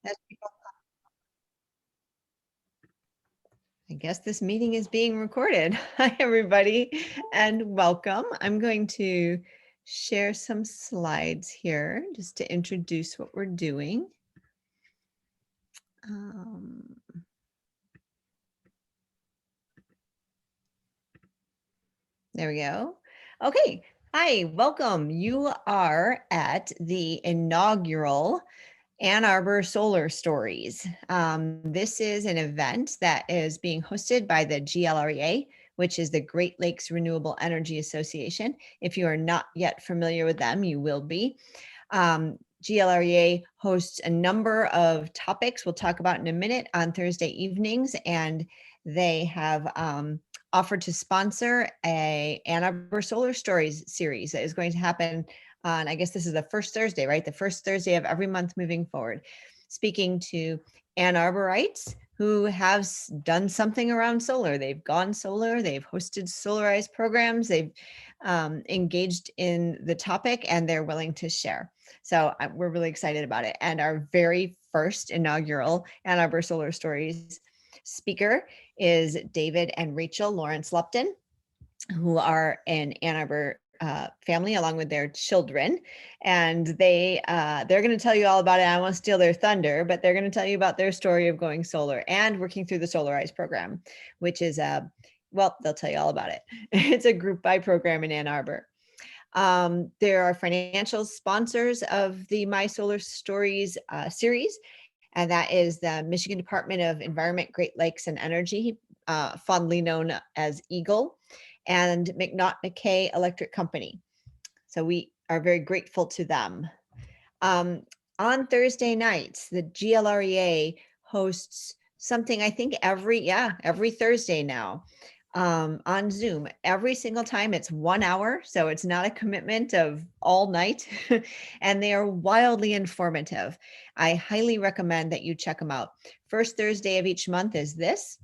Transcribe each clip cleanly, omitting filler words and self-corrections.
as people. I guess this meeting is being recorded. Hi, everybody, and welcome. I'm going to share some slides here just to introduce what we're doing. There we go. Okay. Hi, welcome. You are at the inaugural Ann Arbor Solar Stories. This is an event that is being hosted by the GLREA, which is the Great Lakes Renewable Energy Association. If you are not yet familiar with them, you will be. GLREA hosts a number of topics we'll talk about in a minute on Thursday evenings, and they have offered to sponsor a Ann Arbor Solar Stories series that is going to happen on, I guess this is the first Thursday, right? The first Thursday of every month moving forward, speaking to Ann Arborites who have done something around solar. They've gone solar, they've hosted Solarize programs, they've engaged in the topic, and they're willing to share. So we're really excited about it. And our very first inaugural Ann Arbor Solar Stories speaker is David and Rachael Lawrence-Lupton, who are an Ann Arbor family along with their children, and they're going to tell you all about it. I won't steal their thunder, but they're going to tell you about their story of going solar and working through the Solarize program, which is well, they'll tell you all about it. It's a group buy program in Ann Arbor. There are financial sponsors of the My Solar Stories series, and that is the Michigan Department of Environment, Great Lakes and Energy, fondly known as EGLE, and McNaught McKay Electric Company. So we are very grateful to them. On Thursday nights, the GLREA hosts something, I think every Thursday now, on Zoom. Every single time it's 1 hour, so it's not a commitment of all night, and they are wildly informative. I highly recommend that you check them out. First Thursday of each month is this.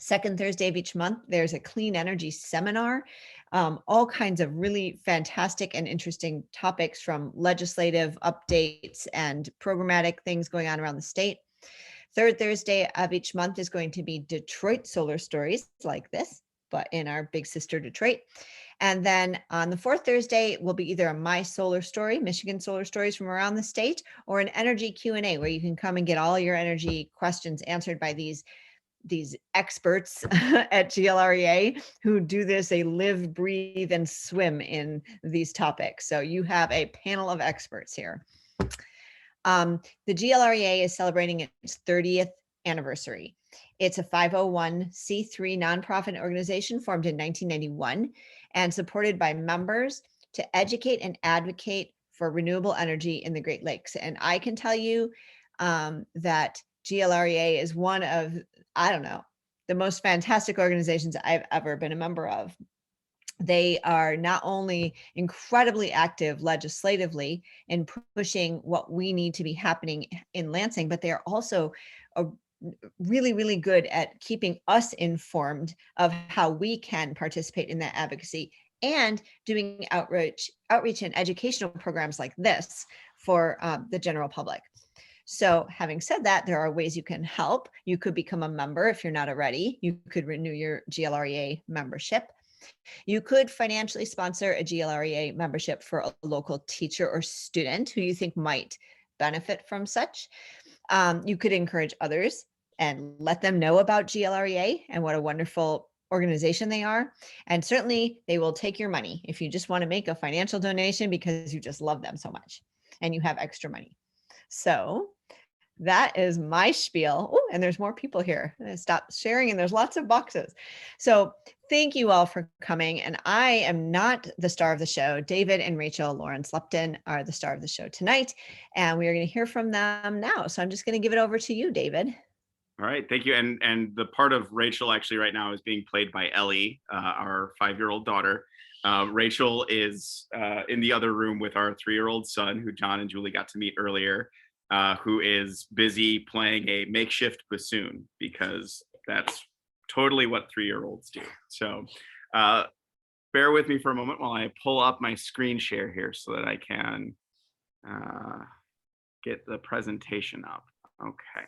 Second Thursday of each month, there's a clean energy seminar, all kinds of really fantastic and interesting topics, from legislative updates and programmatic things going on around the state. Third Thursday of each month is going to be Detroit Solar Stories, like this, but in our big sister Detroit. And then on the fourth Thursday will be either a My Solar Story, Michigan Solar Stories from around the state, or an energy Q&A where you can come and get all your energy questions answered by these experts at GLREA who do this. They live, breathe, and swim in these topics. So you have a panel of experts here. The GLREA is celebrating its 30th anniversary. It's a 501c3 nonprofit organization formed in 1991 and supported by members to educate and advocate for renewable energy in the Great Lakes. And I can tell you that GLREA is one of, I don't know, the most fantastic organizations I've ever been a member of. They are not only incredibly active legislatively in pushing what we need to be happening in Lansing, but they are also really, really good at keeping us informed of how we can participate in that advocacy and doing outreach and educational programs like this for the general public. So having said that, there are ways you can help. You could become a member if you're not already. You could renew your GLREA membership. You could financially sponsor a GLREA membership for a local teacher or student who you think might benefit from such. You could encourage others and let them know about GLREA and what a wonderful organization they are. And certainly they will take your money if you just want to make a financial donation because you just love them so much and you have extra money. So that is my spiel. Oh, and there's more people here. Stop sharing, and there's lots of boxes. So thank you all for coming. And I am not the star of the show. David and Rachael Lawrence-Lupton are the star of the show tonight, and we are going to hear from them now. So I'm just going to give it over to you, David. All right, thank you. And the part of Rachael actually right now is being played by Ellie, our 5-year-old daughter. Rachael is in the other room with our 3-year-old son, who John and Julie got to meet earlier, who is busy playing a makeshift bassoon, because that's totally what 3-year-olds do. So bear with me for a moment while I pull up my screen share here so that I can get the presentation up. Okay.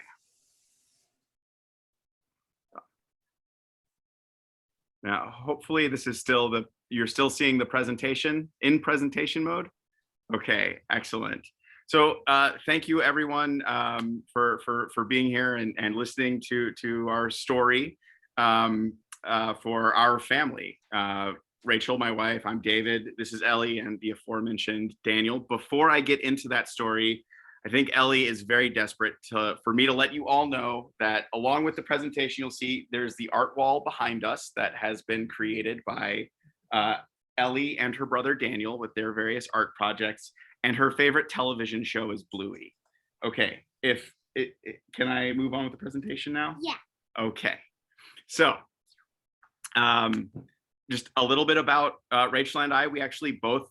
Now, hopefully this is still you're still seeing the presentation in presentation mode. Okay, excellent. So thank you everyone for being here and listening to our story for our family. Rachel, my wife, I'm David, this is Ellie, and the aforementioned Daniel. Before I get into that story, I think Ellie is very desperate for me to let you all know that along with the presentation, you'll see there's the art wall behind us that has been created by Ellie and her brother Daniel with their various art projects, and her favorite television show is Bluey. Okay, can I move on with the presentation now? Yeah. Okay, so just a little bit about Rachel and I. We actually both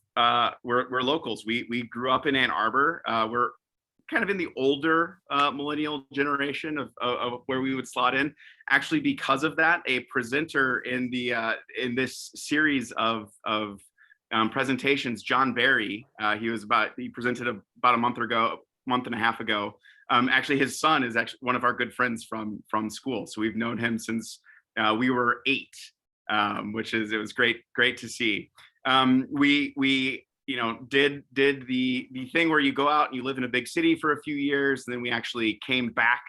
we're locals. We grew up in Ann Arbor. We're kind of in the older millennial generation of where we would slot in. Actually, because of that, a presenter in this series of presentations, John Barry, he presented about a month and a half ago. Actually, his son is actually one of our good friends from school, so we've known him since we were 8, it was great to see. We did the thing where you go out and you live in a big city for a few years, and then we actually came back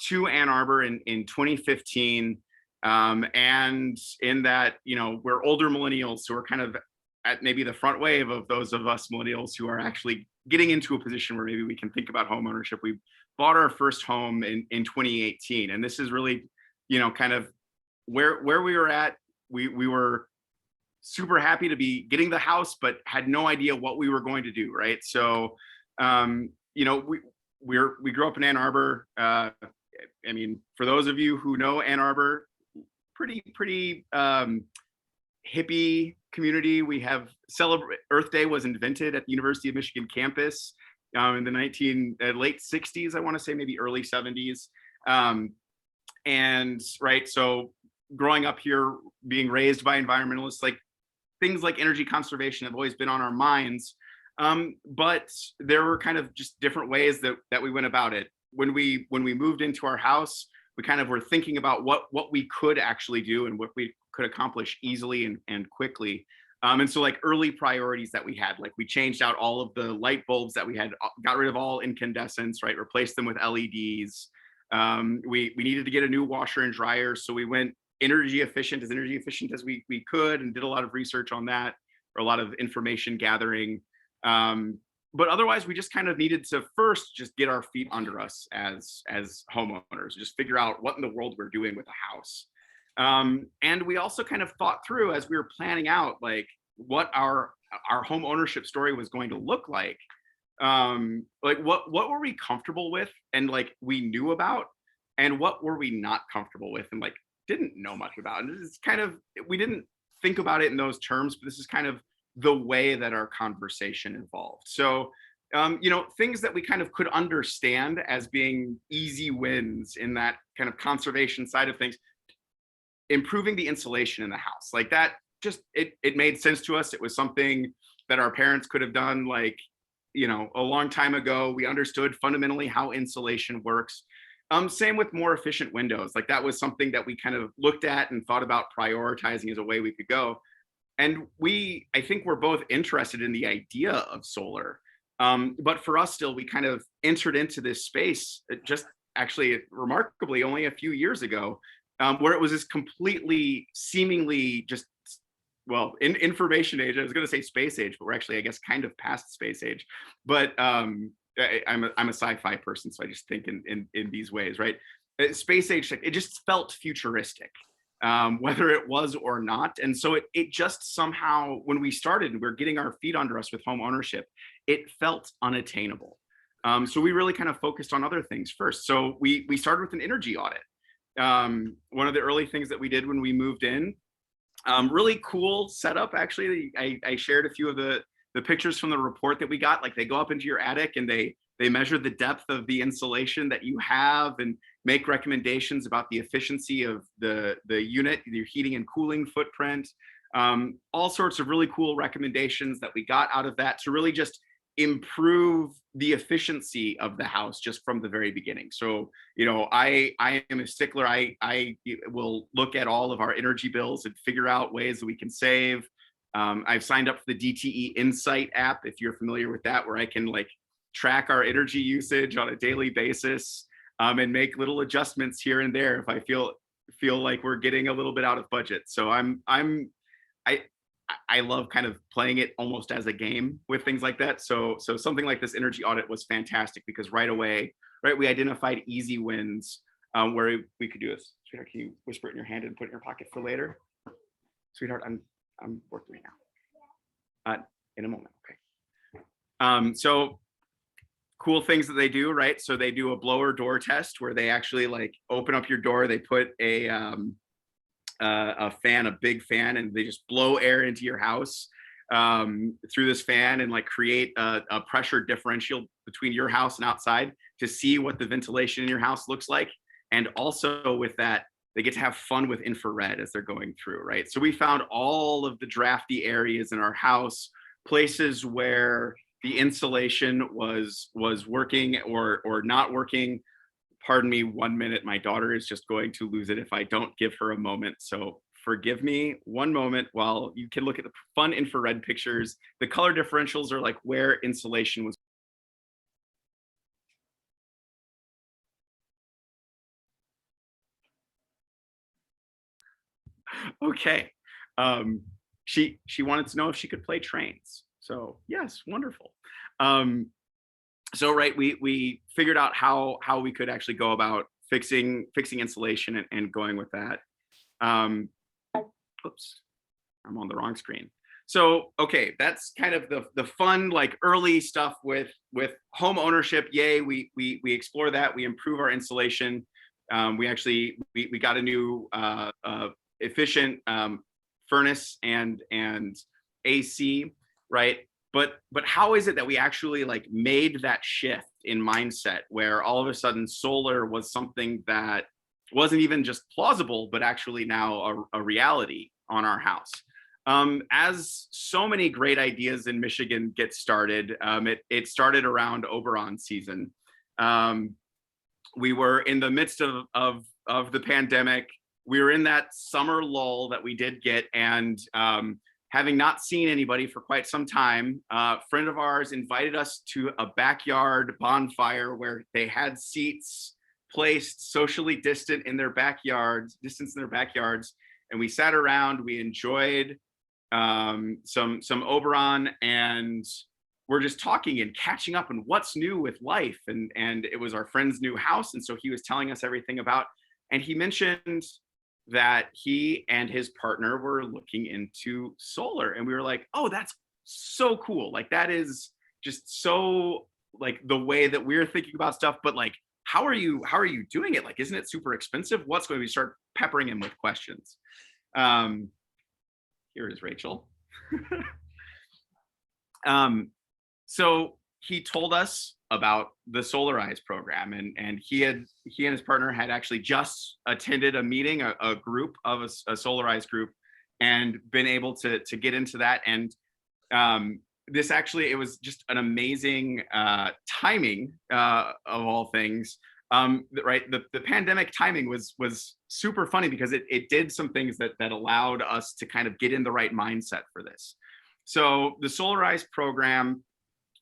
to Ann Arbor in 2015. And in that, we're older millennials, so we're kind of at maybe the front wave of those of us millennials who are actually getting into a position where maybe we can think about home ownership. We bought our first home in 2018, and this is really, kind of where we were at. We were super happy to be getting the house, but had no idea what we were going to do, right? So, we grew up in Ann Arbor. For those of you who know Ann Arbor, pretty hippie community. We have Earth Day was invented at the University of Michigan campus in the late 60s, I want to say, maybe early 70s. So growing up here, being raised by environmentalists, like things like energy conservation have always been on our minds. But there were kind of just different ways that we went about it. When we moved into our house, we kind of were thinking about what we could actually do and what we could accomplish easily and quickly. And so like early priorities that we had, like we changed out all of the light bulbs that we had, got rid of all incandescents, right? Replaced them with LEDs. We needed to get a new washer and dryer. So we went as energy efficient as we could, and did a lot of research on that, or a lot of information gathering. But otherwise, we just kind of needed to first just get our feet under us as homeowners, just figure out what in the world we're doing with a house. And we also kind of thought through as we were planning out like what our home ownership story was going to look like. Like what were we comfortable with and like we knew about, and what were we not comfortable with and like didn't know much about. And it's kind of, we didn't think about it in those terms, but this is kind of the way that our conversation evolved. So, things that we kind of could understand as being easy wins in that kind of conservation side of things, improving the insulation in the house, like that, just, it made sense to us. It was something that our parents could have done, like, a long time ago. We understood fundamentally how insulation works. Same with more efficient windows. Like that was something that we kind of looked at and thought about prioritizing as a way we could go. And I think we're both interested in the idea of solar. But for us still, we kind of entered into this space just actually remarkably only a few years ago, where it was this completely seemingly just, well, in information age, I was going to say space age, but we're actually, I guess, kind of past space age. But I'm a sci-fi person, so I just think in these ways, right? Space age, it just felt futuristic, whether it was or not. And so it just somehow, when we started and we're getting our feet under us with home ownership, it felt unattainable. So we really kind of focused on other things first. So we started with an energy audit. One of the early things that we did when we moved in, really cool setup, actually. I shared a few of the pictures from the report that we got. Like they go up into your attic and they measure the depth of the insulation that you have and make recommendations about the efficiency of the unit, your heating and cooling footprint. All sorts of really cool recommendations that we got out of that to really just improve the efficiency of the house just from the very beginning. So, I am a stickler. I will look at all of our energy bills and figure out ways that we can save. I've signed up for the DTE Insight app, if you're familiar with that, where I can like track our energy usage on a daily basis, and make little adjustments here and there if I feel like we're getting a little bit out of budget. So I I love kind of playing it almost as a game with things like that. So something like this energy audit was fantastic because right away, right, we identified easy wins, where we could do this. Sweetheart, can you whisper it in your hand and put it in your pocket for later? Sweetheart, I'm working right now. In a moment, okay. So cool things that they do, right? So they do a blower door test where they actually like open up your door. They put a fan, a big fan, and they just blow air into your house through this fan and like create a pressure differential between your house and outside to see what the ventilation in your house looks like. And also with that, they get to have fun with infrared as they're going through, right? So we found all of the drafty areas in our house, places where the insulation was working or not working. Pardon me 1 minute, my daughter is just going to lose it if I don't give her a moment. So forgive me 1 moment while you can look at the fun infrared pictures. The color differentials are like where insulation was. Okay. She wanted to know if she could play trains. So yes, wonderful. So right, we figured out how we could actually go about fixing insulation and going with that. Oops, I'm on the wrong screen. So okay, that's kind of the fun like early stuff with home ownership. Yay, we explore that. We improve our insulation. We actually we got a new efficient furnace and AC, right? But how is it that we actually like made that shift in mindset where all of a sudden solar was something that wasn't even just plausible, but actually now a reality on our house? As so many great ideas in Michigan get started, it started around Oberon season. We were in the midst of the pandemic. We were in that summer lull that we did get, and having not seen anybody for quite some time, a friend of ours invited us to a backyard bonfire where they had seats placed socially distant in their backyards, and we sat around. We enjoyed some Oberon, and we're just talking and catching up on what's new with life. And it was our friend's new house, and so he was telling us everything about. And he mentioned that he and his partner were looking into solar, and we were like, oh, that's so cool. Like that is just so like the way that we're thinking about stuff. But like, how are you doing it? Like, isn't it super expensive? What's going to start peppering him with questions? Here is Rachel. So he told us about the Solarize program, and he and his partner had actually just attended a meeting, a group of a Solarize group, and been able to get into that. And this actually, it was just an amazing timing of all things. Right, the pandemic timing was super funny because it did some things that allowed us to kind of get in the right mindset for this. So the Solarize program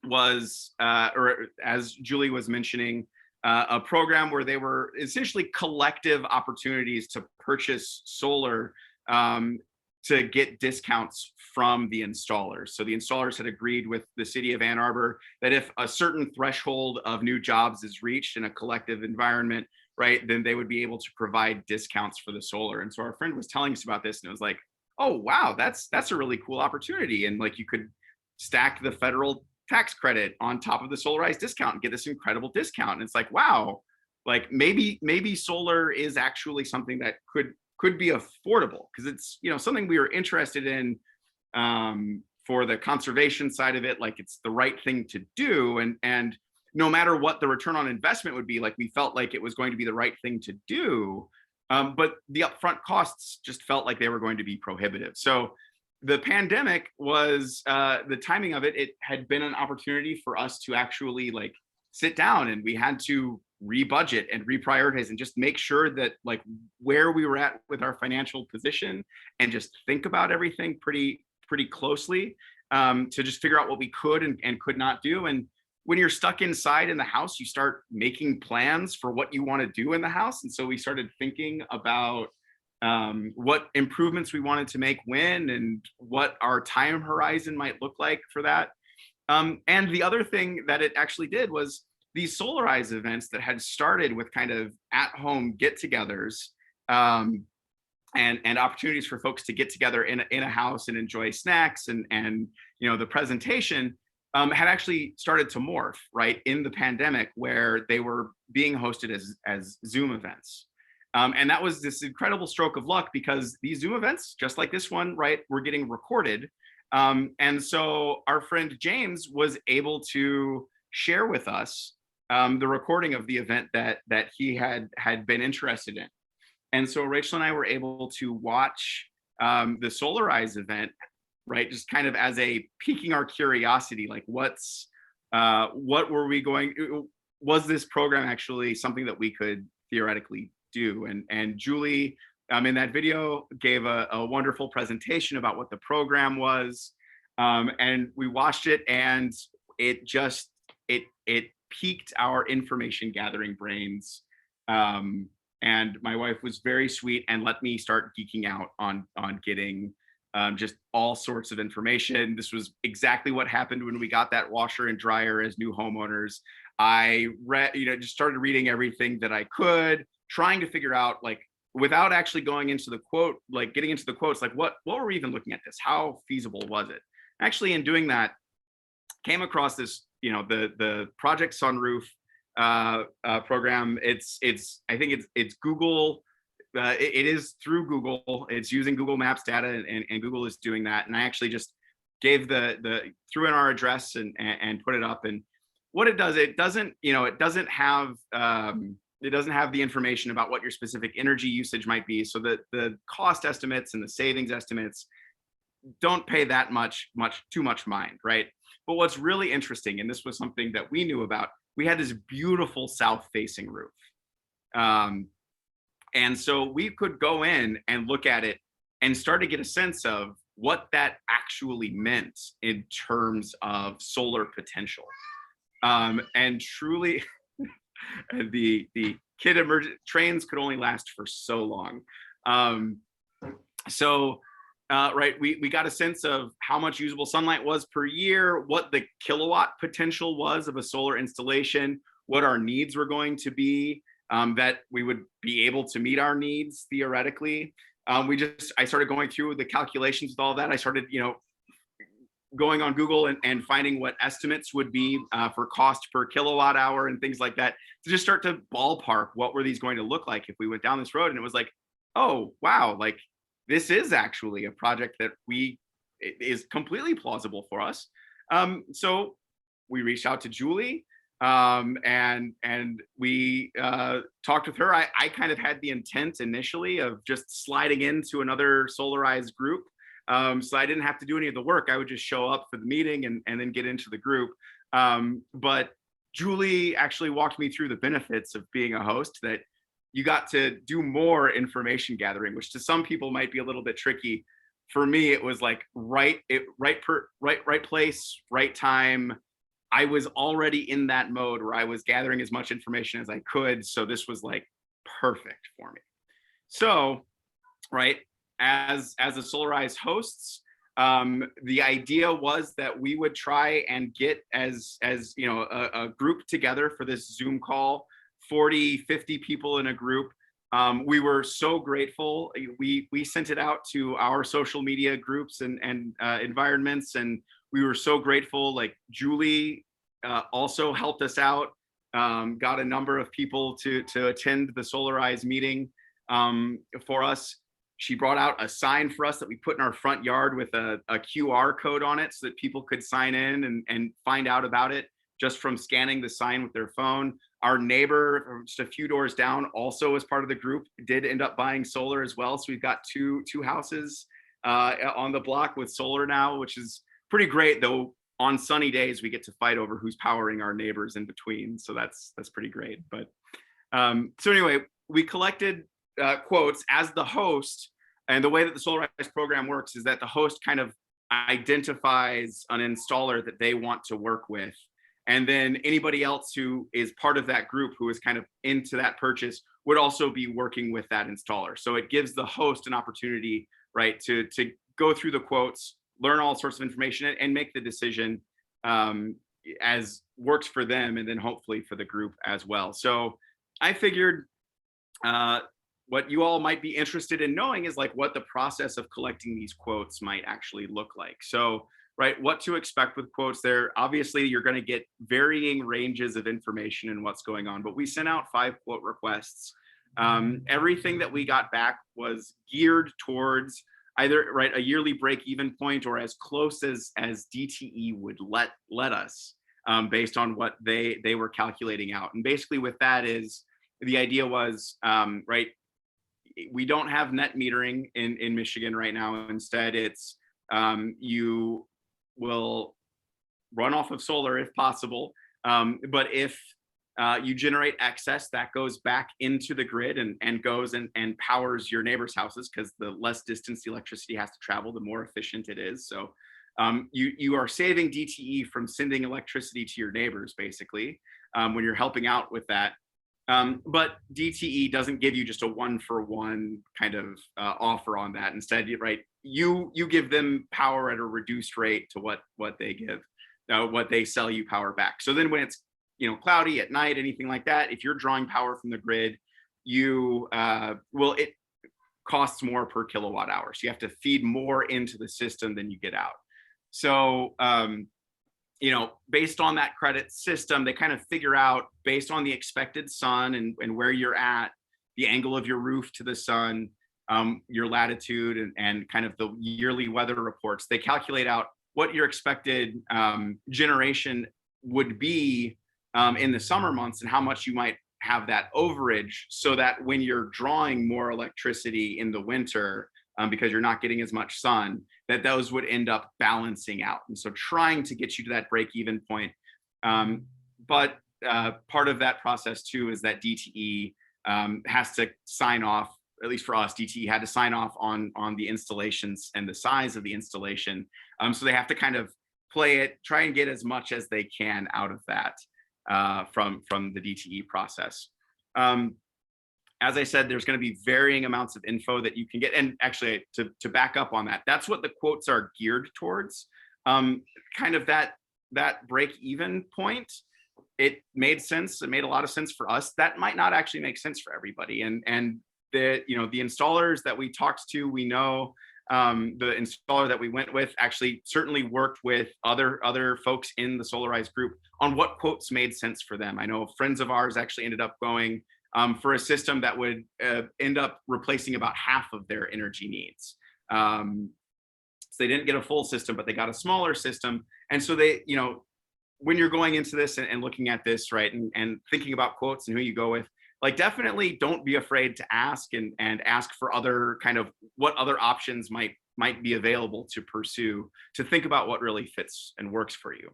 was, or as Julie was mentioning, a program where they were essentially collective opportunities to purchase solar to get discounts from the installers. So the installers had agreed with the city of Ann Arbor that if a certain threshold of new jobs is reached in a collective environment, right, then they would be able to provide discounts for the solar. And so our friend was telling us about this, and it was like, oh wow, that's a really cool opportunity. And like you could stack the federal tax credit on top of the Solarize discount and get this incredible discount. And it's like, wow, like maybe solar is actually something that could be affordable, because it's, something we were interested in for the conservation side of it. Like it's the right thing to do, and no matter what the return on investment would be, like we felt like it was going to be the right thing to do, but the upfront costs just felt like they were going to be prohibitive. So the pandemic was the timing of it. It had been an opportunity for us to actually like sit down, and we had to rebudget and reprioritize and just make sure that like where we were at with our financial position, and just think about everything pretty closely, to just figure out what we could and could not do. And when you're stuck inside in the house, you start making plans for what you want to do in the house. And so we started thinking about what improvements we wanted to make when, and what our time horizon might look like for that. And the other thing that it actually did was these Solarize events that had started with kind of at-home get-togethers, and opportunities for folks to get together in a house and enjoy snacks and the presentation, had actually started to morph right in the pandemic, where they were being hosted as Zoom events. And that was this incredible stroke of luck, because these Zoom events, just like this one, right, were getting recorded. And so our friend James was able to share with us the recording of the event that he had been interested in. And so Rachel and I were able to watch the Solarize event, right, just kind of as a piquing our curiosity, like what were we going, was this program actually something that we could theoretically do? And Julie, in that video, gave a wonderful presentation about what the program was, and we watched it, and it just it piqued our information gathering brains. And my wife was very sweet and let me start geeking out on getting just all sorts of information. This was exactly what happened when we got that washer and dryer as new homeowners. I read, just started reading everything that I could, trying to figure out, like, without actually going into the quote, like getting into the quotes, like what were we even looking at this? How feasible was it? Actually, in doing that, came across this, the Project Sunroof program. I think it's Google. It is through Google. It's using Google Maps data, and Google is doing that. And I actually just gave threw in our address and put it up. And what it does, it doesn't have the information about what your specific energy usage might be. So the cost estimates and the savings estimates don't pay that too much mind, right? But what's really interesting, and this was something that we knew about, we had this beautiful south-facing roof. And so we could go in and look at it and start to get a sense of what that actually meant in terms of solar potential. And truly, the kid emergent trains could only last for so long. Right, we got a sense of how much usable sunlight was per year, what the kilowatt potential was of a solar installation, what our needs were going to be, that we would be able to meet our needs theoretically. I started going through the calculations with all that. I started, going on Google and finding what estimates would be for cost per kilowatt hour and things like that, to just start to ballpark what were these going to look like if we went down this road. And it was like, oh, wow, like this is actually a project that is completely plausible for us. So we reached out to Julie, and we talked with her. I kind of had the intent initially of just sliding into another Solarize group. So I didn't have to do any of the work. I would just show up for the meeting and then get into the group. But Julie actually walked me through the benefits of being a host, that you got to do more information gathering, which to some people might be a little bit tricky. For me, it was like right place, right time. I was already in that mode where I was gathering as much information as I could. So this was like perfect for me. So, right, as a Solarize hosts, the idea was that we would try and get as a group together for this Zoom call, 40, 50 people in a group. We were so grateful. We sent it out to our social media groups and environments, and we were so grateful. Like Julie also helped us out, got a number of people to attend the Solarize meeting for us. She brought out a sign for us that we put in our front yard with a QR code on it, so that people could sign in and find out about it just from scanning the sign with their phone. Our neighbor, just a few doors down, also as part of the group, did end up buying solar as well. So we've got two houses on the block with solar now, which is pretty great. Though on sunny days we get to fight over who's powering our neighbors in between, so that's pretty great. But so anyway, we collected quotes as the host, and the way that the Solarize program works is that the host kind of identifies an installer that they want to work with, and then anybody else who is part of that group who is kind of into that purchase would also be working with that installer. So it gives the host an opportunity, right, to go through the quotes, learn all sorts of information, and make the decision as works for them, and then hopefully for the group as well. So I figured what you all might be interested in knowing is like what the process of collecting these quotes might actually look like. So, right, what to expect with quotes there. Obviously, you're going to get varying ranges of information and what's going on, but we sent out 5 quote requests. Everything that we got back was geared towards either, right, a yearly break even point or as close as DTE would let us, based on what they were calculating out. And basically with that is, the idea was, right, we don't have net metering in Michigan right now. Instead, it's you will run off of solar if possible. But if you generate excess, that goes back into the grid and goes and powers your neighbors' houses, because the less distance the electricity has to travel, the more efficient it is. So you are saving DTE from sending electricity to your neighbors, basically, when you're helping out with that. But DTE doesn't give you just a 1-for-1 kind of offer on that. Instead, right, you give them power at a reduced rate to what they give, what they sell you power back. So then when it's cloudy at night, anything like that, if you're drawing power from the grid, it costs more per kilowatt hour. So you have to feed more into the system than you get out. So based on that credit system, they kind of figure out, based on the expected sun and where you're at, the angle of your roof to the sun, your latitude, and kind of the yearly weather reports, they calculate out what your expected generation would be in the summer months and how much you might have that overage, so that when you're drawing more electricity in the winter, because you're not getting as much sun, that those would end up balancing out. And so trying to get you to that break even point. But part of that process too is that DTE has to sign off, at least for us, DTE had to sign off on the installations and the size of the installation. So they have to kind of play it, try and get as much as they can out of that from the DTE process. As I said, there's going to be varying amounts of info that you can get. And actually, to back up on that, that's what the quotes are geared towards. Kind of that break even point. It made sense. It made a lot of sense for us. That might not actually make sense for everybody. And the installers that we talked to, we know the installer that we went with actually certainly worked with other folks in the Solarize group on what quotes made sense for them. I know friends of ours actually ended up going for a system that would end up replacing about half of their energy needs. So they didn't get a full system, but they got a smaller system. And so they, when you're going into this and looking at this, right, and thinking about quotes and who you go with, like, definitely don't be afraid to ask and ask for other kind of what other options might be available to pursue, to think about what really fits and works for you.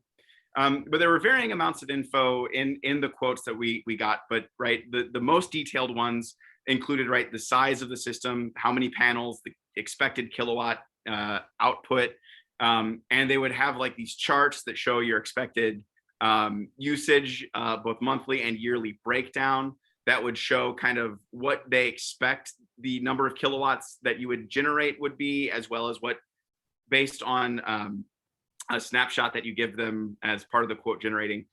But there were varying amounts of info in the quotes that we got, but right, the most detailed ones included, right, the size of the system, how many panels, the expected kilowatt output, and they would have like these charts that show your expected usage, both monthly and yearly breakdown, that would show kind of what they expect the number of kilowatts that you would generate would be, as well as what, based on a snapshot that you give them as part of the quote generating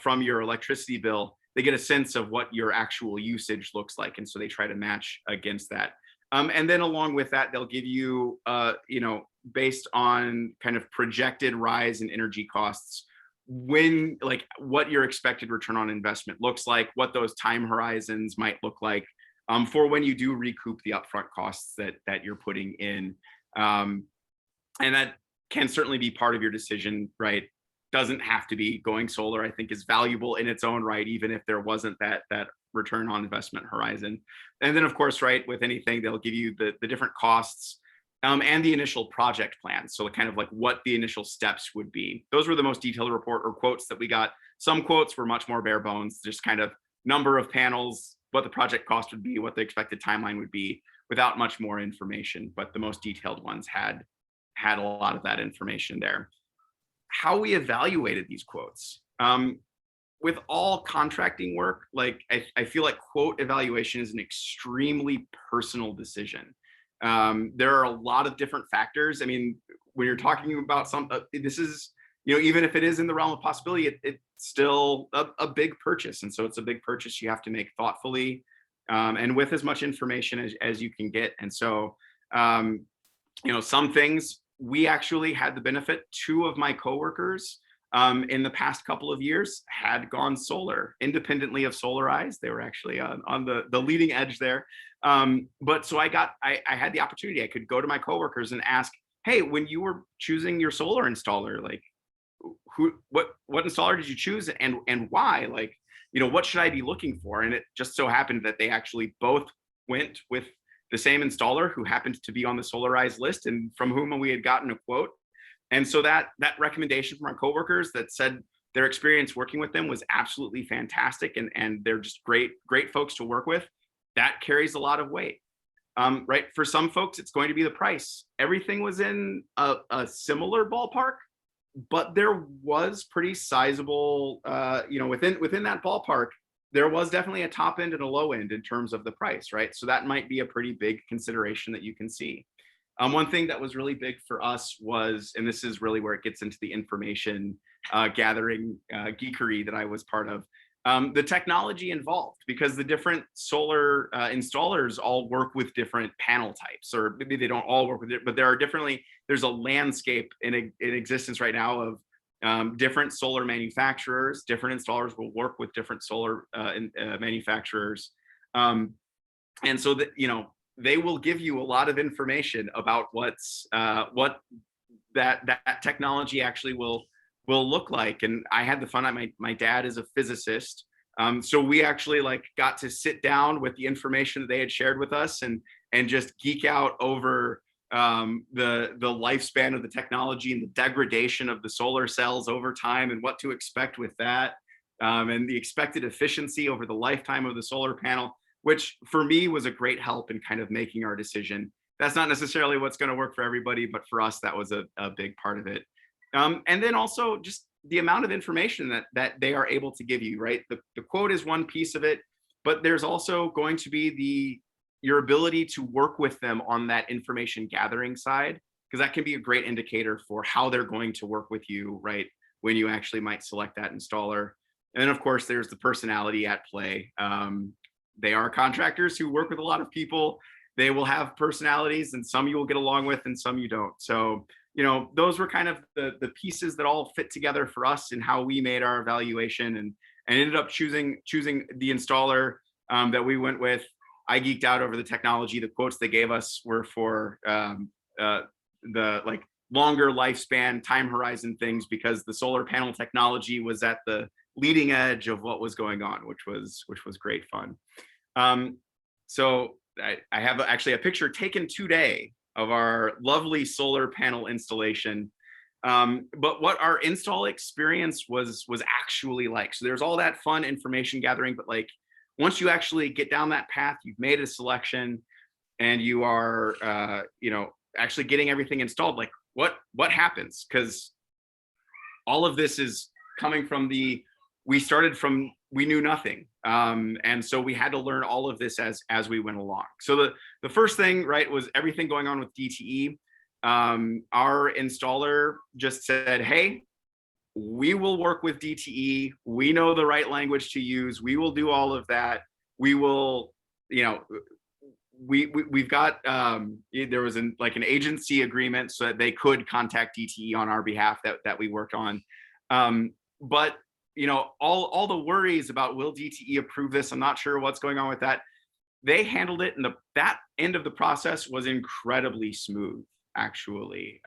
from your electricity bill, they get a sense of what your actual usage looks like. And so they try to match against that. And then along with that, they'll give you, based on kind of projected rise in energy costs, what your expected return on investment looks like, what those time horizons might look like for when you do recoup the upfront costs that you're putting in. And that can certainly be part of your decision, right? Doesn't have to be. Going solar, I think, is valuable in its own right, even if there wasn't that return on investment horizon. And then, of course, right, with anything, they'll give you the different costs and the initial project plan. So kind of like what the initial steps would be. Those were the most detailed report or quotes that we got. Some quotes were much more bare bones, just kind of number of panels, what the project cost would be, what the expected timeline would be, without much more information. But the most detailed ones had a lot of that information there. How we evaluated these quotes. With all contracting work, like I feel like quote evaluation is an extremely personal decision. There are a lot of different factors. I mean, when you're talking about this is, even if it is in the realm of possibility, it's still a big purchase. And so it's a big purchase you have to make thoughtfully, and with as much information as you can get. And so, some things we actually had the benefit. Two of my coworkers in the past couple of years had gone solar independently of Solarize. They were actually on the leading edge there. But so I had the opportunity. I could go to my coworkers and ask, hey, when you were choosing your solar installer, like what installer did you choose and why? Like, what should I be looking for? And it just so happened that they actually both went with the same installer who happened to be on the Solarize list and from whom we had gotten a quote. And so that recommendation from our coworkers that said their experience working with them was absolutely fantastic and they're just great folks to work with, that carries a lot of weight. Right? For some folks, it's going to be the price. Everything was in a similar ballpark, but there was pretty sizable, within that ballpark, there was definitely a top end and a low end in terms of the price, right? So that might be a pretty big consideration that you can see. One thing that was really big for us was, and this is really where it gets into the information gathering geekery that I was part of, the technology involved, because the different solar installers all work with different panel types, or maybe they don't all work with it, but there's a landscape in existence right now of different solar manufacturers. Different installers will work with different solar manufacturers. And so that, they will give you a lot of information about what that technology actually will look like. And I had the fun. My dad is a physicist, so we actually got to sit down with the information that they had shared with us and just geek out over the lifespan of the technology and the degradation of the solar cells over time and what to expect with that, and the expected efficiency over the lifetime of the solar panel, which for me was a great help in kind of making our decision. That's not necessarily what's going to work for everybody, but for us, that was a big part of it. And then also just the amount of information that they are able to give you, right? The quote is one piece of it, but there's also going to be your ability to work with them on that information gathering side, because that can be a great indicator for how they're going to work with you, right? When you actually might select that installer. And then of course, there's the personality at play. They are contractors who work with a lot of people. They will have personalities, and some you will get along with and some you don't. So, those were kind of the pieces that all fit together for us in how we made our evaluation and ended up choosing the installer that we went with. I geeked out over the technology. The quotes they gave us were for the longer lifespan, time horizon things, because the solar panel technology was at the leading edge of what was going on, which was great fun. So I have actually a picture taken today of our lovely solar panel installation. But what our install experience was actually like. So there's all that fun information gathering, but once you actually get down that path, you've made a selection and you are, actually getting everything installed, what happens? Because all of this is coming from we knew nothing. And so we had to learn all of this as we went along. So the first thing, right, was everything going on with DTE. Our installer just said, hey, we will work with DTE. We know the right language to use. We will do all of that. We will, we've got, there was an agency agreement so that they could contact DTE on our behalf that we worked on. But all the worries about will DTE approve this, I'm not sure what's going on with that. They handled it, and that end of the process was incredibly smooth, actually.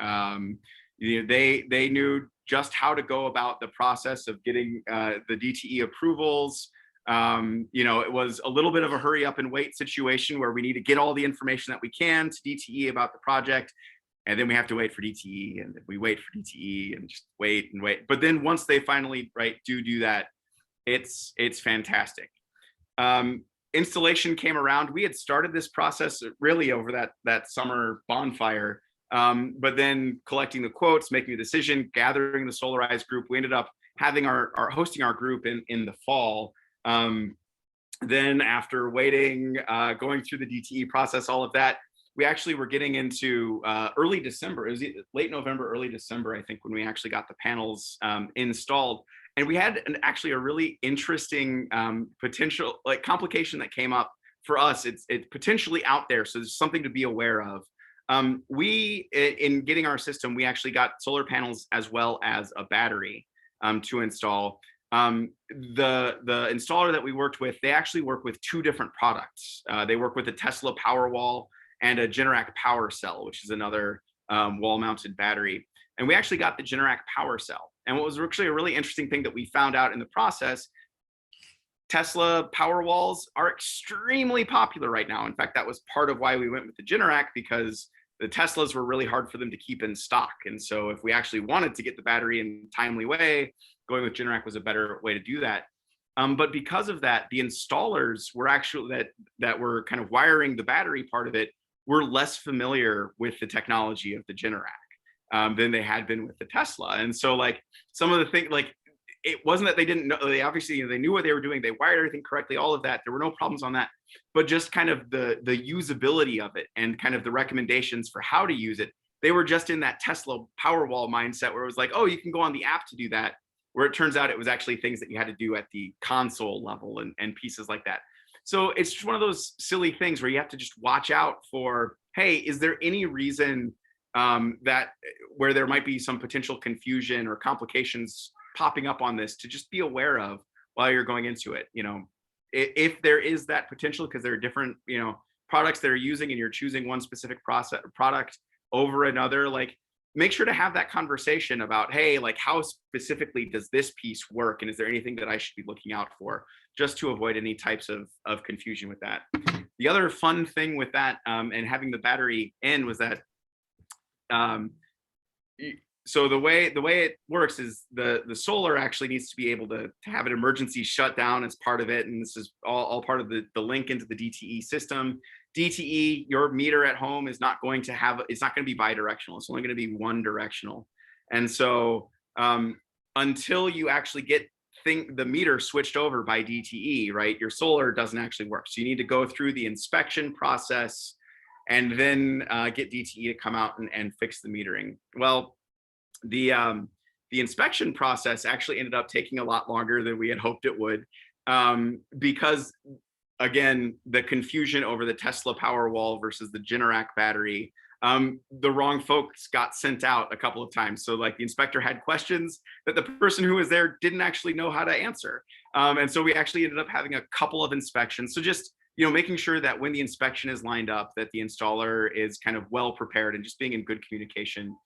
They knew just how to go about the process of getting the DTE approvals. It was a little bit of a hurry up and wait situation where we need to get all the information that we can to DTE about the project. And then we have to wait for DTE, and we wait for DTE and just wait and wait. But then once they finally do that, it's fantastic. Installation came around. We had started this process really over that summer bonfire, but then collecting the quotes, making a decision, gathering the Solarize group. We ended up having our hosting our group in the fall. Then after waiting, going through the DTE process, all of that, we actually were getting into early December. It was late November, early December, I think, when we actually got the panels installed. And we had actually a really interesting potential complication that came up for us. It's potentially out there, so there's something to be aware of. We, in getting our system, we actually got solar panels as well as a battery to install. The installer that we worked with, they actually work with two different products. They work with a Tesla Powerwall and a Generac Power Cell, which is another wall-mounted battery. And we actually got the Generac Power Cell. And what was actually a really interesting thing that we found out in the process, Tesla Powerwalls are extremely popular right now. In fact, that was part of why we went with the Generac, because the Teslas were really hard for them to keep in stock. And so if we actually wanted to get the battery in a timely way, going with Generac was a better way to do that. But because of that, the installers were actually that were kind of wiring the battery part of it were less familiar with the technology of the Generac than they had been with the Tesla. And so some of the things, it wasn't that they didn't know, they obviously, they knew what they were doing. They wired everything correctly, all of that. There were no problems on that, but just kind of the usability of it and kind of the recommendations for how to use it. They were just in that Tesla Powerwall mindset where it was like, oh, you can go on the app to do that. Where it turns out it was actually things that you had to do at the console level and pieces like that. So it's just one of those silly things where you have to just watch out for, hey, is there any reason that where there might be some potential confusion or complications popping up on this, to just be aware of while you're going into it. If there is that potential, because there are different products that are using and you're choosing one specific product over another, make sure to have that conversation about, hey, how specifically does this piece work, and is there anything that I should be looking out for, just to avoid any types of confusion with that. The other fun thing with that and having the battery in was that so the way it works is the solar actually needs to be able to have an emergency shutdown as part of it, and this is all part of the link into the DTE system. DTE, your meter at home is not going to have, it's not going to be bidirectional. It's only going to be one directional. And so until you actually get the meter switched over by DTE, right, your solar doesn't actually work. So you need to go through the inspection process and then get DTE to come out and fix the metering. Well, the inspection process actually ended up taking a lot longer than we had hoped it would, because again, the confusion over the Tesla Powerwall versus the Generac battery, the wrong folks got sent out a couple of times. So the inspector had questions that the person who was there didn't actually know how to answer. And so we actually ended up having a couple of inspections. So just, making sure that when the inspection is lined up, that the installer is kind of well prepared, and just being in good communication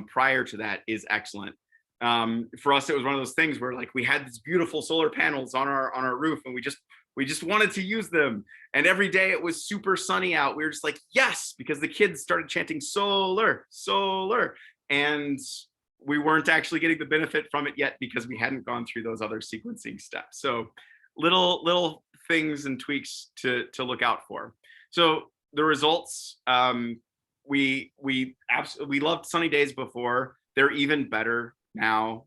prior to that is excellent. For us, it was one of those things where we had these beautiful solar panels on our roof, and we just wanted to use them. And every day it was super sunny out. We were just like, yes, because the kids started chanting solar, solar. And we weren't actually getting the benefit from it yet because we hadn't gone through those other sequencing steps. So little things and tweaks to look out for. So the results, we loved sunny days before. They're even better now,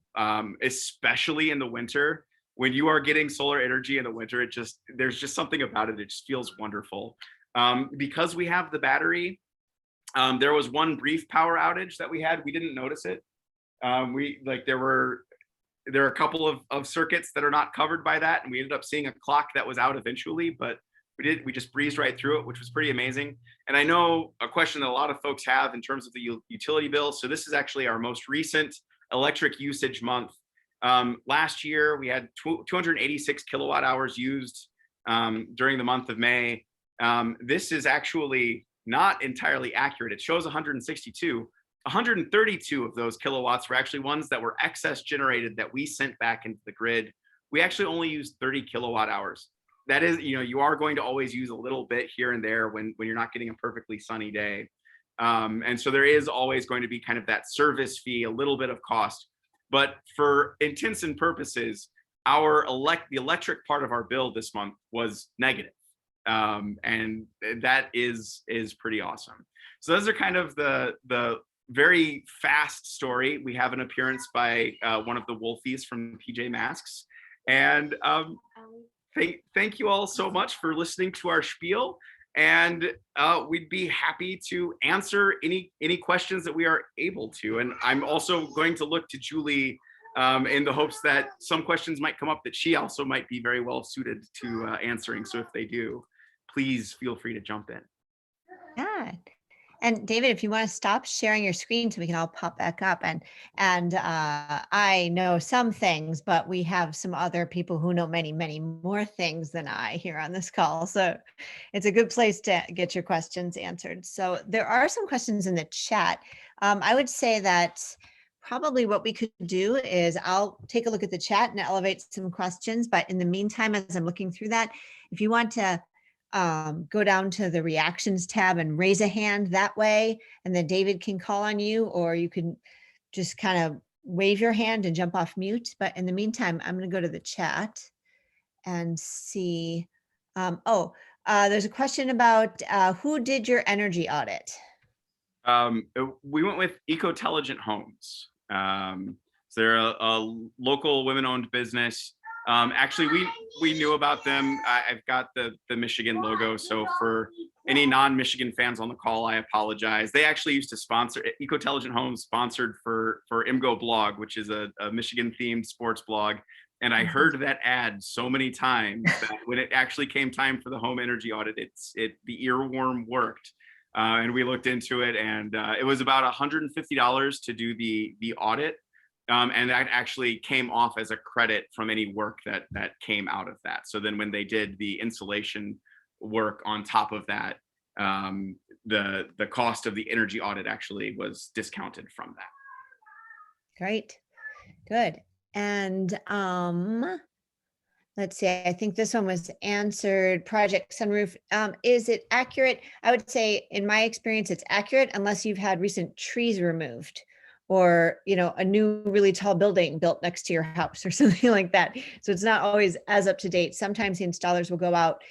especially in the winter. When you are getting solar energy in the winter, there's just something about it. It just feels wonderful. Because we have the battery, there was one brief power outage that we had. We didn't notice it. There are a couple of circuits that are not covered by that, and we ended up seeing a clock that was out eventually, but we just breezed right through it, which was pretty amazing. And I know a question that a lot of folks have in terms of the utility bill. So this is actually our most recent electric usage month. Last year, we had 286 kilowatt hours used during the month of May. This is actually not entirely accurate. It shows 162. 132 of those kilowatts were actually ones that were excess generated that we sent back into the grid we actually only use 30 kilowatt hours. That is, you are going to always use a little bit here and there when you're not getting a perfectly sunny day. And so there is always going to be kind of that service fee, a little bit of cost. But for intents and purposes, the electric part of our bill this month was negative. And that is pretty awesome. So those are kind of the very fast story. We have an appearance by one of the Wolfies from PJ Masks. And thank you all so much for listening to our spiel. And we'd be happy to answer any questions that we are able to. And I'm also going to look to Julie in the hopes that some questions might come up that she also might be very well suited to answering. So if they do, please feel free to jump in. Yeah. And David, if you want to stop sharing your screen so we can all pop back up, and I know some things, but we have some other people who know many, many more things than I here on this call. So it's a good place to get your questions answered. So there are some questions in the chat. I would say that probably what we could do is I'll take a look at the chat and elevate some questions. But in the meantime, as I'm looking through that, if you want to go down to the reactions tab and raise a hand that way, and then David can call on you, or you can just kind of wave your hand and jump off mute. But in the meantime, I'm going to go to the chat and see. There's a question about who did your energy audit? We went with Ecotelligent Homes. So they're a local women-owned business. Actually, we knew about them. I've got the Michigan logo, so for any non-Michigan fans on the call, I apologize. They actually used to sponsor, Ecotelligent Homes sponsored for IMGO blog, which is a Michigan-themed sports blog. And I heard that ad so many times that when it actually came time for the home energy audit, the earworm worked. And we looked into it, and it was about $150 to do the audit. And that actually came off as a credit from any work that came out of that. So then when they did the installation work on top of that, the cost of the energy audit actually was discounted from that. Great, good. And let's see, I think this one was answered. Project Sunroof, is it accurate? I would say in my experience, it's accurate unless you've had recent trees removed, or a new really tall building built next to your house or something like that. So it's not always as up to date. Sometimes the installers will go out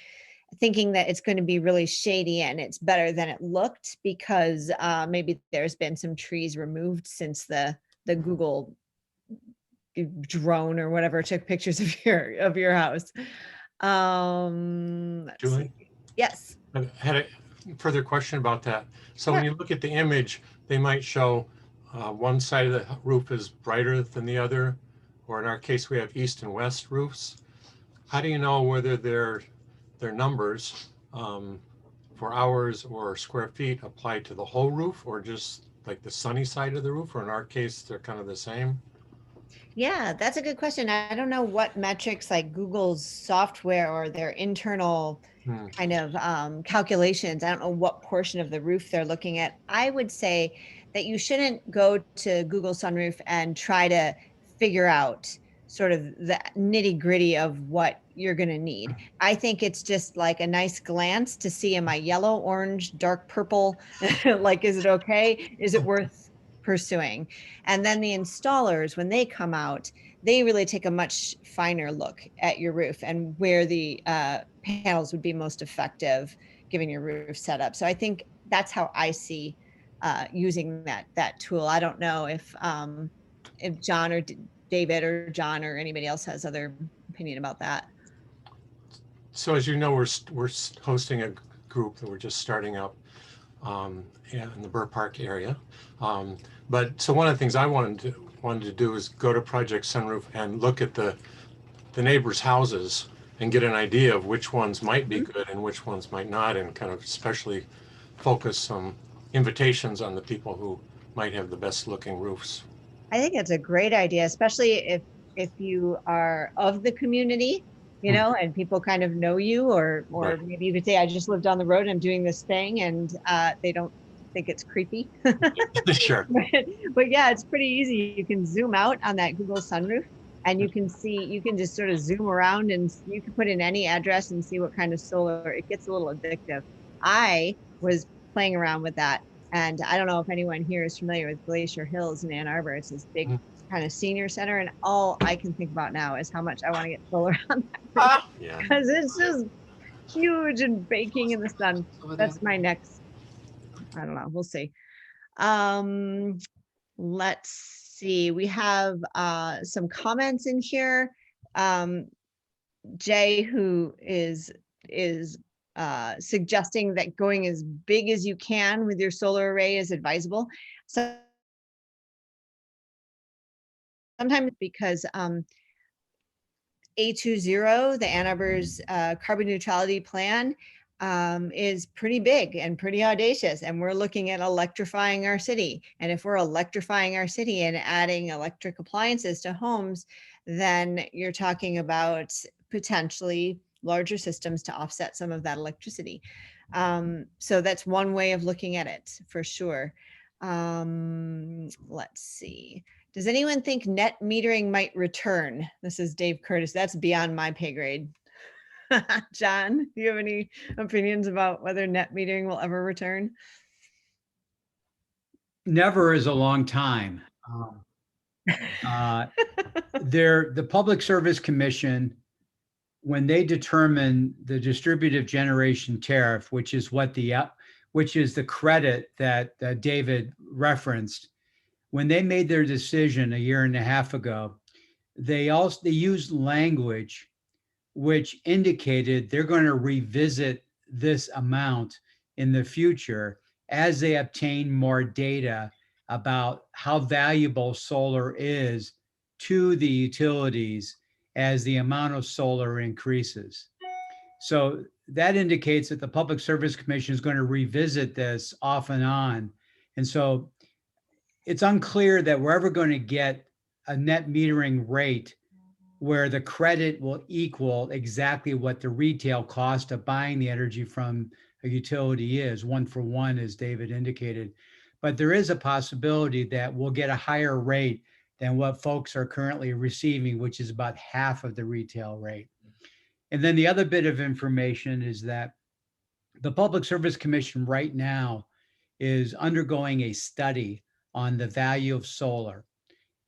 thinking that it's going to be really shady and it's better than it looked because maybe there's been some trees removed since the Google drone or whatever took pictures of your house. Julie? Yes. I had a further question about that. So when you look at the image, they might show one side of the roof is brighter than the other, or in our case, we have east and west roofs. How do you know whether their numbers for hours or square feet apply to the whole roof, or just like the sunny side of the roof, or in our case, they're kind of the same? Yeah, that's a good question. I don't know what metrics like Google's software or their internal kind of calculations. I don't know what portion of the roof they're looking at. I would say that you shouldn't go to Google Sunroof and try to figure out sort of the nitty gritty of what you're going to need. I think it's just like a nice glance to see, am I yellow, orange, dark purple? Like, is it okay? Is it worth pursuing? And then the installers, when they come out, they really take a much finer look at your roof and where the panels would be most effective given your roof setup. So I think that's how I see using that tool. I don't know if John or David or John or anybody else has other opinion about that. So as you know, we're hosting a group that we're just starting up in the Burr Park area. But so one of the things I wanted to do is go to Project Sunroof and look at the neighbors' houses and get an idea of which ones might be good and which ones might not, and kind of especially focus some invitations on the people who might have the best looking roofs. I think it's a great idea, especially if you are of the community, and people kind of know you, or Right. maybe you could say, I just live down the road and I'm doing this thing, and they don't think it's creepy. Sure. But yeah, it's pretty easy. You can zoom out on that Google Sunroof And you can see, you can just sort of zoom around and you can put in any address and see what kind of solar. It gets a little addictive. I was playing around with that. And I don't know if anyone here is familiar with Glacier Hills in Ann Arbor. It's this big kind of senior center. And all I can think about now is how much I want to get solar on that roof, Yeah. because it's just huge and baking in the sun. That's my next, I don't know, we'll see. Let's see, we have some comments in here. Jay, who is suggesting that going as big as you can with your solar array is advisable. So sometimes because A20, the Ann Arbor's carbon neutrality plan, is pretty big and pretty audacious, and we're looking at electrifying our city. And if we're electrifying our city and adding electric appliances to homes, then you're talking about potentially larger systems to offset some of that electricity. So that's one way of looking at it for sure. Let's see. Does anyone think net metering might return? This is Dave Curtis. That's beyond my pay grade. John, do you have any opinions about whether net metering will ever return? Never is a long time. The Public Service Commission, when they determine the distributive generation tariff, which is the credit that David referenced, when they made their decision a year and a half ago, they used language which indicated they're going to revisit this amount in the future as they obtain more data about how valuable solar is to the utilities as the amount of solar increases. So that indicates that the Public Service Commission is going to revisit this off and on. And so it's unclear that we're ever going to get a net metering rate where the credit will equal exactly what the retail cost of buying the energy from a utility is, 1-for-1, as David indicated. But there is a possibility that we'll get a higher rate than what folks are currently receiving, which is about half of the retail rate. And then the other bit of information is that the Public Service Commission right now is undergoing a study on the value of solar.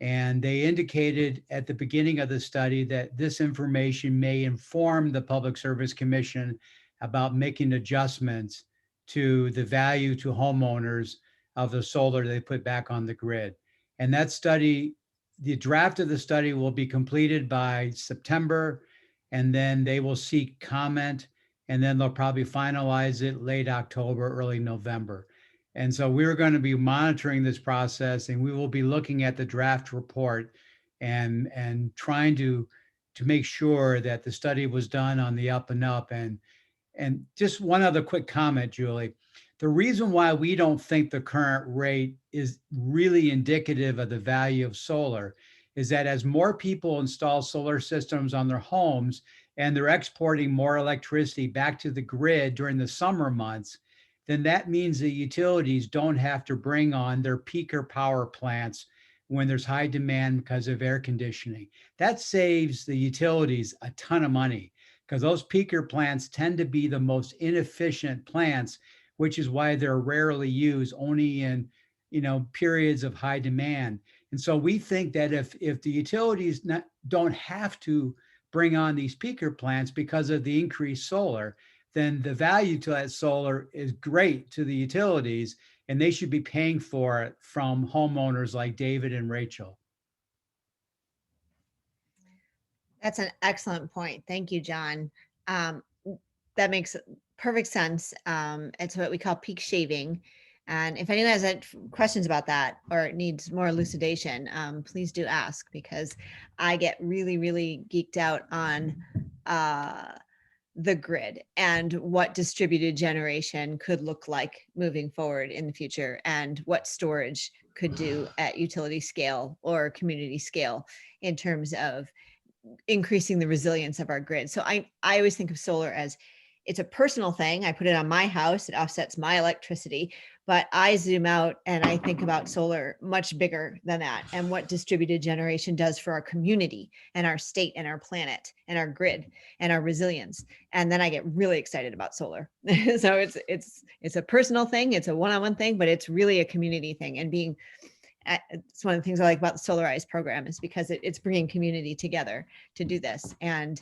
And they indicated at the beginning of the study that this information may inform the Public Service Commission about making adjustments to the value to homeowners of the solar they put back on the grid. And that study, the draft of the study will be completed by September, and then they will seek comment, and then they'll probably finalize it late October, early November. And so we're going to be monitoring this process, and we will be looking at the draft report and trying to make sure that the study was done on the up and up. And just one other quick comment, Julie. The reason why we don't think the current rate is really indicative of the value of solar is that as more people install solar systems on their homes and they're exporting more electricity back to the grid during the summer months, then that means the utilities don't have to bring on their peaker power plants when there's high demand because of air conditioning. That saves the utilities a ton of money because those peaker plants tend to be the most inefficient plants, which is why they're rarely used, only in periods of high demand. And so we think that if the utilities don't have to bring on these peaker plants because of the increased solar, then the value to that solar is great to the utilities, and they should be paying for it from homeowners like David and Rachel. That's an excellent point. Thank you, John. That makes perfect sense. It's what we call peak shaving. And if anyone has questions about that or needs more elucidation, please do ask, because I get really, really geeked out on the grid and what distributed generation could look like moving forward in the future, and what storage could do at utility scale or community scale in terms of increasing the resilience of our grid. So I always think of solar as it's a personal thing. I put it on my house, it offsets my electricity, but I zoom out and I think about solar much bigger than that, and what distributed generation does for our community and our state and our planet and our grid and our resilience. And then I get really excited about solar. So it's a personal thing, it's a one-on-one thing, but it's really a community thing. And it's one of the things I like about the Solarize program, is because it's bringing community together to do this. And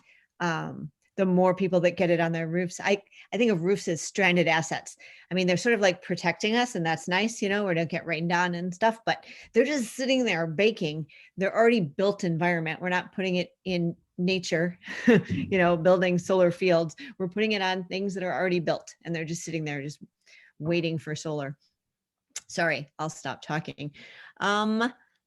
the more people that get it on their roofs, I think of roofs as stranded assets. I mean, they're sort of like protecting us, and that's nice, we don't get rained on and stuff, but they're just sitting there baking. They're already built environment. We're not putting it in nature, building solar fields. We're putting it on things that are already built, and they're just sitting there just waiting for solar. Sorry, I'll stop talking.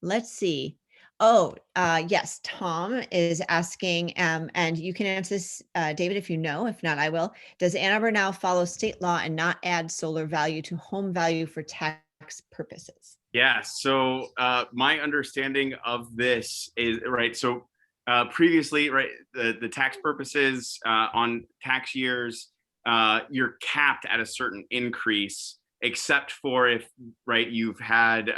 Let's see. Yes, Tom is asking, and you can answer this, David, if you know. If not, I will. Does Ann Arbor now follow state law and not add solar value to home value for tax purposes? Yeah, so my understanding of this is, right, so previously, right, the tax purposes on tax years, you're capped at a certain increase, except for if, right, you've had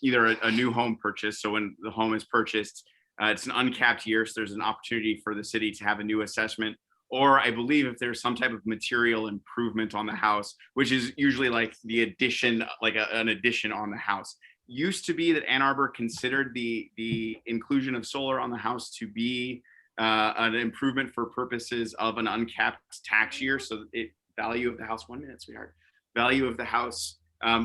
either a new home purchase. So when the home is purchased, it's an uncapped year, so there's an opportunity for the city to have a new assessment. Or I believe if there's some type of material improvement on the house, which is usually like the addition, like an addition on the house. Used to be that Ann Arbor considered the inclusion of solar on the house to be an improvement for purposes of an uncapped tax year. So value of the house, 1 minute, sweetheart. Value of the house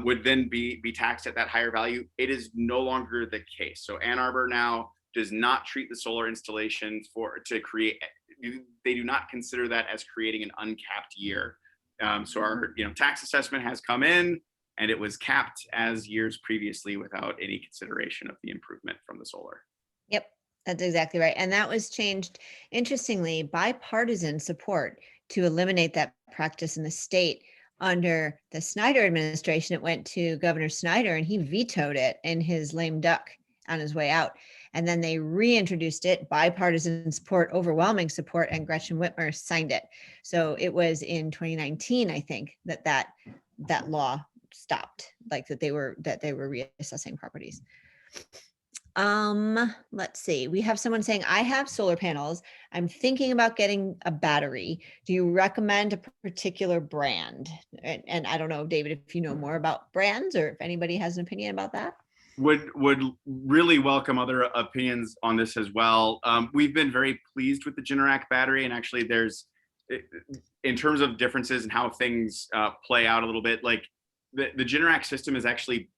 would then be taxed at that higher value. It is no longer the case. So Ann Arbor now does not treat the solar installations they do not consider that as creating an uncapped year. So our tax assessment has come in, and it was capped as years previously without any consideration of the improvement from the solar. Yep, that's exactly right. And that was changed, interestingly, bipartisan support to eliminate that practice in the state. Under the Snyder administration, it went to Governor Snyder, and he vetoed it in his lame duck on his way out. And then they reintroduced it, bipartisan support, overwhelming support, and Gretchen Whitmer signed it. So it was in 2019, I think, that law stopped, like that they were reassessing properties. Let's see. We have someone saying, I have solar panels. I'm thinking about getting a battery. Do you recommend a particular brand? And I don't know, David, if you know more about brands, or if anybody has an opinion about that. Would really welcome other opinions on this as well. We've been very pleased with the Generac battery, and actually there's, in terms of differences in how things play out a little bit, like the Generac system is actually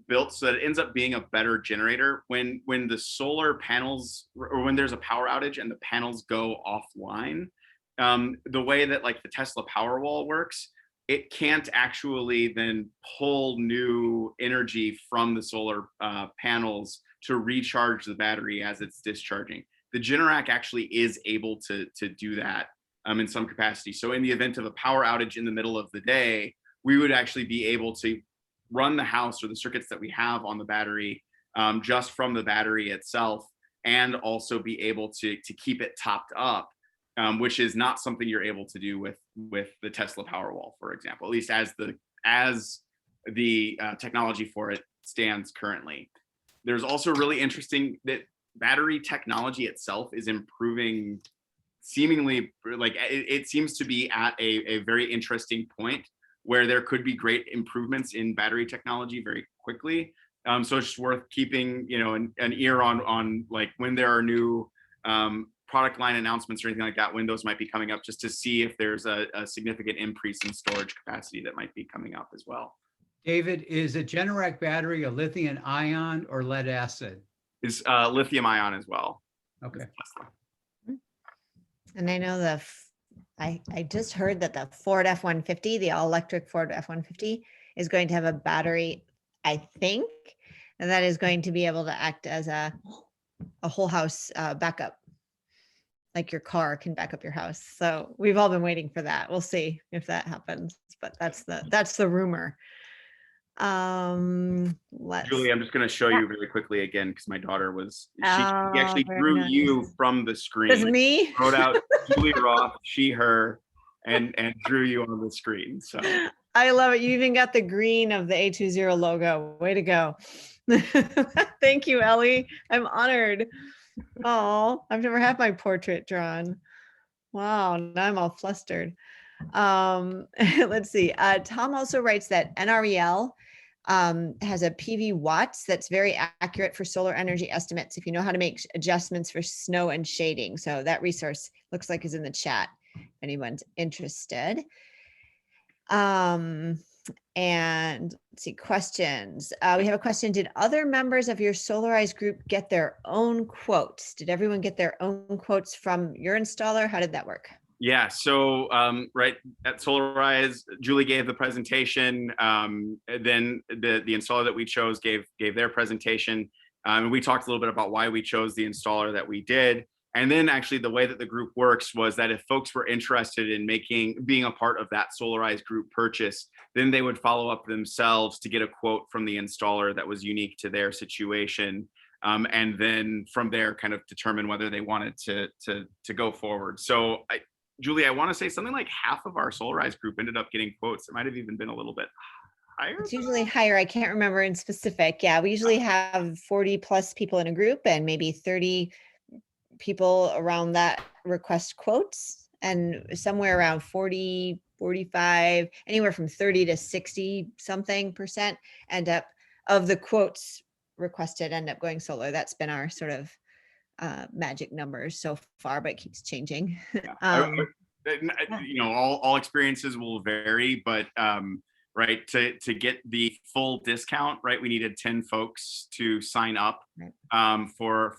built so that it ends up being a better generator when the solar panels, or when there's a power outage and the panels go offline. The way that like the Tesla Powerwall works, it can't actually then pull new energy from the solar panels to recharge the battery as it's discharging. The Generac actually is able to do that in some capacity. So in the event of a power outage in the middle of the day, we would actually be able to run the house or the circuits that we have on the battery just from the battery itself, and also be able to keep it topped up, which is not something you're able to do with the Tesla Powerwall, for example, at least as the technology for it stands currently. There's also really interesting that battery technology itself is improving, seemingly, like it seems to be at a very interesting point where there could be great improvements in battery technology very quickly. So it's just worth keeping, an ear on like when there are new product line announcements or anything like that, when those might be coming up, just to see if there's a significant increase in storage capacity that might be coming up as well. David, is a Generac battery a lithium ion or lead acid? It's lithium ion as well. Okay. And I know I just heard that the Ford F-150, the all-electric Ford F-150, is going to have a battery, I think, and that is going to be able to act as a whole house backup. Like your car can back up your house. So we've all been waiting for that. We'll see if that happens, but that's the rumor. Julie, I'm just going to show you very quickly again, because my daughter she actually drew you from the screen. It's me. Wrote out Julie Roth, she, her, and drew you on the screen. So I love it. You even got the green of the A20 logo. Way to go. Thank you, Ellie. I'm honored. Oh, I've never had my portrait drawn. Wow, now I'm all flustered. Let's see. Tom also writes that NREL has a PV watts that's very accurate for solar energy estimates if you know how to make adjustments for snow and shading. So that resource looks like is in the chat if anyone's interested. And let's see, questions. We have a question. Did other members of your Solarize group get their own quotes? Did everyone get their own quotes from your installer? How did that work? yeah, so right at Solarize, Julie gave the presentation. Then the installer that we chose gave their presentation. And we talked a little bit about why we chose the installer that we did. And then actually the way that the group works was that if folks were interested in being a part of that Solarize group purchase, then they would follow up themselves to get a quote from the installer that was unique to their situation. And then from there kind of determine whether they wanted to go forward. So Julie, I want to say something like half of our Solarize group ended up getting quotes. It might have even been a little bit higher. It's usually higher. I can't remember in specific. Yeah, we usually have 40 plus people in a group and maybe 30 people around that request quotes, and somewhere around 40, 45, anywhere from 30 to 60 something percent end up of the quotes requested end up going solar. That's been our sort of magic numbers so far, but it keeps changing. Yeah. You know, all experiences will vary, but right, to get the full discount, right, we needed 10 folks to sign up for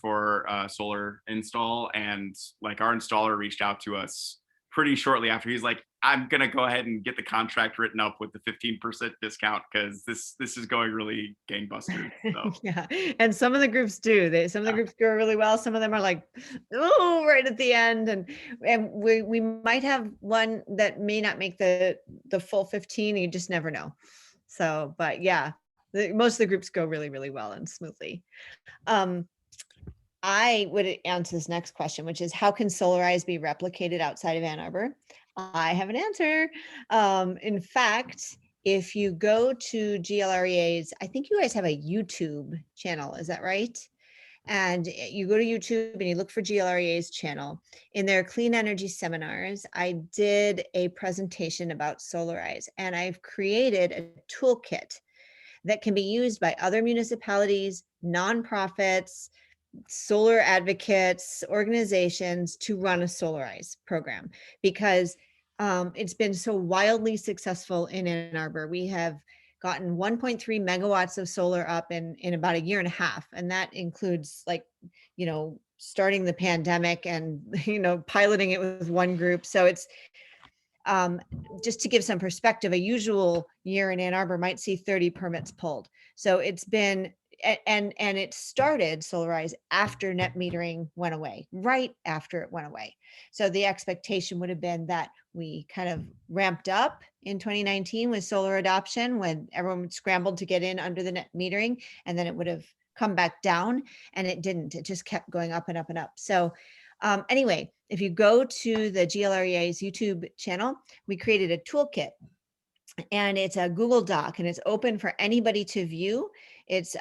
solar install, and like our installer reached out to us pretty shortly after. He's like, I'm gonna go ahead and get the contract written up with the 15% discount because this is going really gangbusters. So. Yeah, and some of the groups do. Some of the groups go really well. Some of them are like, oh, right at the end, and we might have one that may not make the full 15. You just never know. So, but yeah, most of the groups go really, really well and smoothly. I would answer this next question, which is how can Solarize be replicated outside of Ann Arbor? I have an answer. In fact, if you go to GLREA's, I think you guys have a YouTube channel, is that right? And you go to YouTube and you look for GLREA's channel. In their clean energy seminars, I did a presentation about Solarize, and I've created a toolkit that can be used by other municipalities, nonprofits, solar advocates, organizations to run a Solarize program, because it's been so wildly successful in Ann Arbor. We have gotten 1.3 megawatts of solar up in about a year and a half. And that includes, like, you know, starting the pandemic and, you know, piloting it with one group. So it's just to give some perspective, a usual year in Ann Arbor might see 30 permits pulled. So it's been, and it started Solarize after net metering went away, right after it went away. So the expectation would have been that we kind of ramped up in 2019 with solar adoption when everyone scrambled to get in under the net metering, and then it would have come back down, and it didn't. It just kept going up and up and up. So anyway, if you go to the GLREA's YouTube channel, we created a toolkit, and it's a Google Doc, and it's open for anybody to view. It's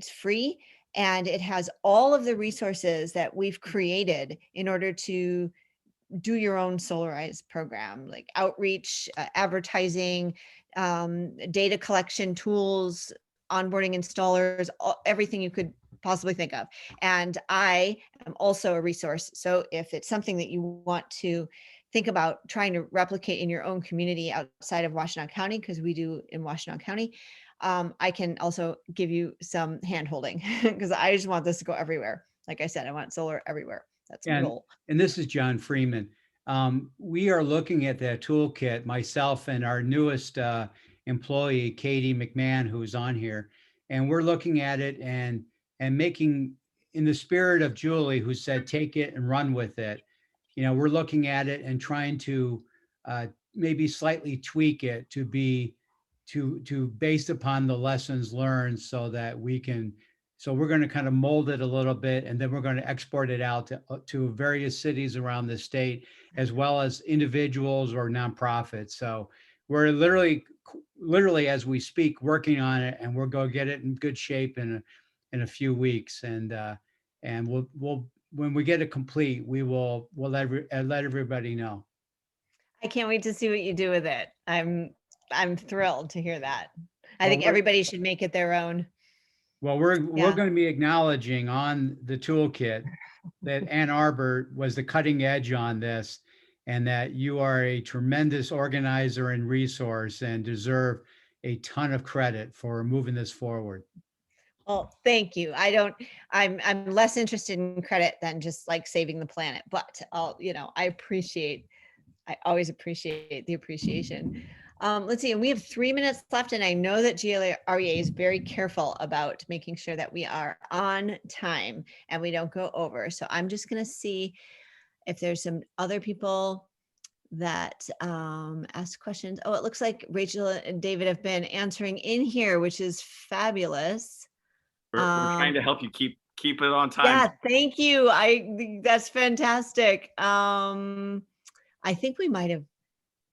free, and it has all of the resources that we've created in order to do your own Solarize program, like outreach, advertising, data collection tools, onboarding installers, everything you could possibly think of. And I am also a resource. So if it's something that you want to think about trying to replicate in your own community outside of Washtenaw County, because we do in Washtenaw County, I can also give you some hand holding because I just want this to go everywhere. Like I said, I want solar everywhere. That's my goal. And this is John Freeman. We are looking at that toolkit, myself and our newest employee, Katie McMahon, who's on here, and we're looking at it and making, in the spirit of Julie, who said, take it and run with it. You know, we're looking at it and trying to maybe slightly tweak it to be based upon the lessons learned, so that we can. So we're going to kind of mold it a little bit, and then we're going to export it out to various cities around the state. as well as individuals or nonprofits. So we're literally as we speak, working on it, and we'll go get it in good shape in a few weeks. And we'll when we get it complete, we'll let everybody know. I can't wait to see what you do with it. I'm thrilled to hear that. I Well, think we're- everybody should make it their own. Well, we're Yeah. going to be acknowledging on the toolkit that Ann Arbor was the cutting edge on this, and that you are a tremendous organizer and resource and deserve a ton of credit for moving this forward. Well, thank you. I'm less interested in credit than just like saving the planet, but I always appreciate the appreciation. Let's see, and we have 3 minutes left, and I know that GLREA is very careful about making sure that we are on time and we don't go over. So I'm just going to see if there's some other people that asked questions. Oh, it looks like Rachel and David have been answering in here, which is fabulous. We're trying to help you keep it on time. Yeah, thank you. That's fantastic. I think we might have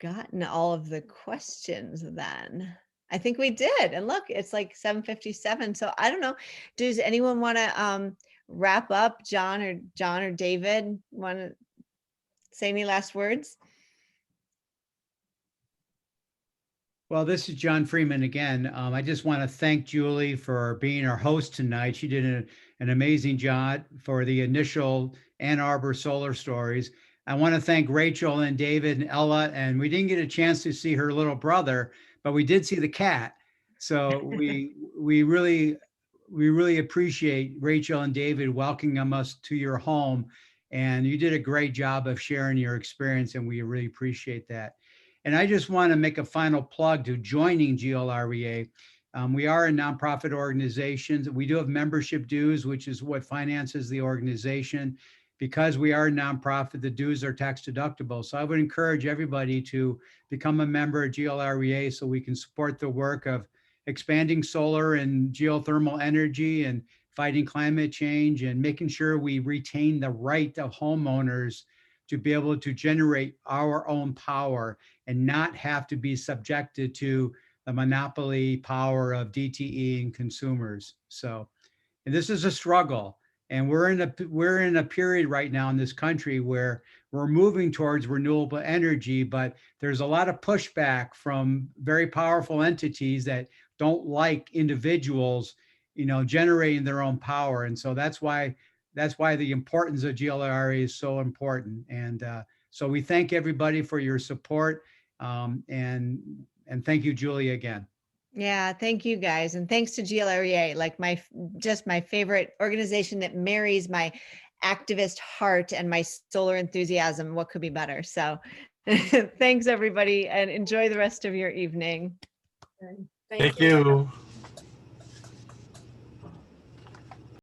gotten all of the questions then. I think we did. And look, it's like 7:57. So I don't know. Does anyone want to wrap up? John or David want to say any last words? Well, this is John Freeman again. I just want to thank Julie for being our host tonight. She did an amazing job for the initial Ann Arbor Solar Stories. I want to thank Rachel and David and Ella, and we didn't get a chance to see her little brother, but we did see the cat. So we really appreciate Rachel and David welcoming us to your home, and you did a great job of sharing your experience, and we really appreciate that. And I just want to make a final plug to joining GLREA. We are a nonprofit organization. We do have membership dues, which is what finances the organization. Because we are a nonprofit, the dues are tax deductible. So I would encourage everybody to become a member of GLREA so we can support the work of expanding solar and geothermal energy and fighting climate change and making sure we retain the right of homeowners to be able to generate our own power and not have to be subjected to the monopoly power of DTE and consumers. So, and this is a struggle. And we're in a period right now in this country where we're moving towards renewable energy, but there's a lot of pushback from very powerful entities that don't like individuals, generating their own power. And so that's why the importance of GLREA is so important. And so we thank everybody for your support. And thank you, Julie, again. Yeah, thank you guys. And thanks to GLREA, like my favorite organization that marries my activist heart and my solar enthusiasm. What could be better? So thanks everybody, and enjoy the rest of your evening. Thank you.